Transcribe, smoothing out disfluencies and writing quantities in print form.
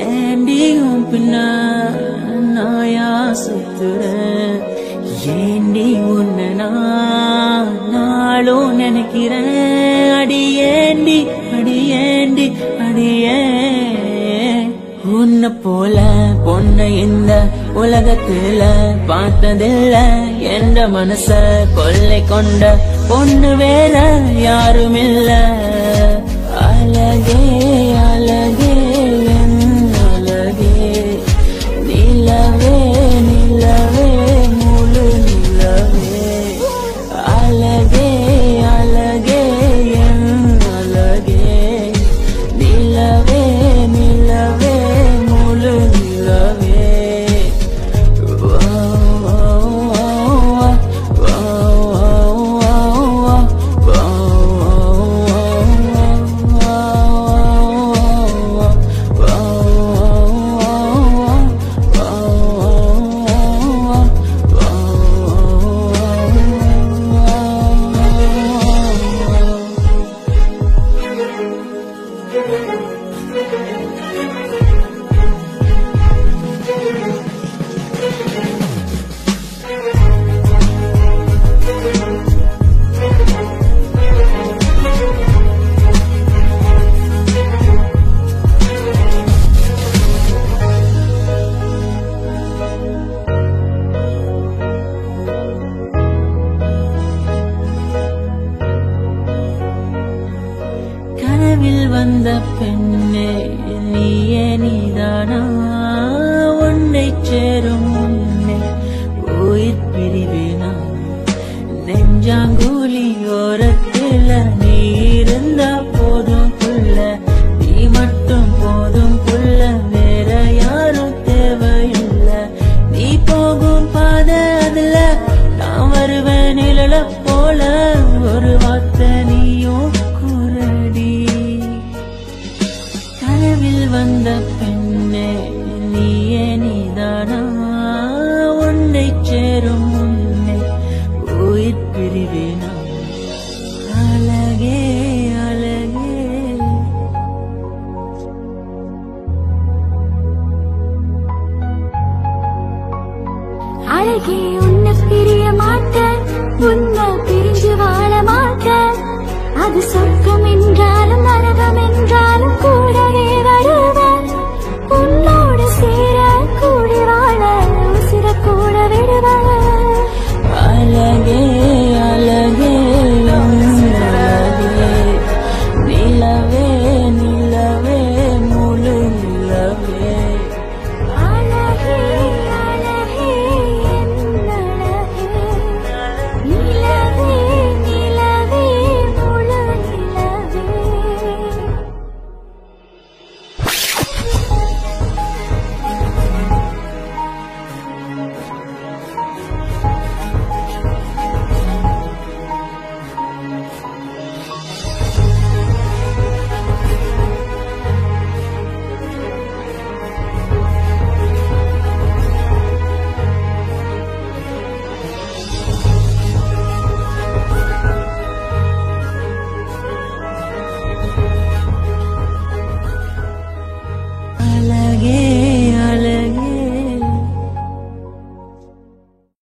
ஏண்டியும் பின்ன நாயா சுத்துறேன் ஏண்டி உன்னை நான் நாளும் நினைக்கிறேன் அடியேண்டி அடியேண்டி அடியே உன்னை போல பொண்ணை இந்த உலகத்துல பார்த்ததில்ல என்ற மனச கொள்ளை கொண்ட பொண்ணு வேற யாரும் இல்ல அழகே அழகே என் அழகே நிலவே நிலவே முழு நிலவே அழகே அழகே என் அழகே நிலவே நிலவே முழு நிலவே கனவில் வந்த பெண்ணே நீயே நீதானா உன்னை சேரும் முன்னே உயிர் பிரிவேனா நெஞ்சாங்கூலி ஓரத்தில் நீ இருந்தா போதும் புள்ள நீ மட்டும் போதும் புள்ள வேற யாரும் தேவையில்லை நீ போகும் பாதை அதுல நான் வருவேன் நிழல போல ஒரு வார்த்தை நீயும் கனவில் வந்த பெண்ணே நீயே நீதானா உன்னை சேரும் முன்னே உயிர் பிரிவேனா அழகே அழகே அழகே உன்னை பிரிய மாட்டேன் உன்னை பிரிஞ்சு வாழ மாட்டேன் அது சொர்க்கம் என்றாலும் நரகம் என்றாலும் கூட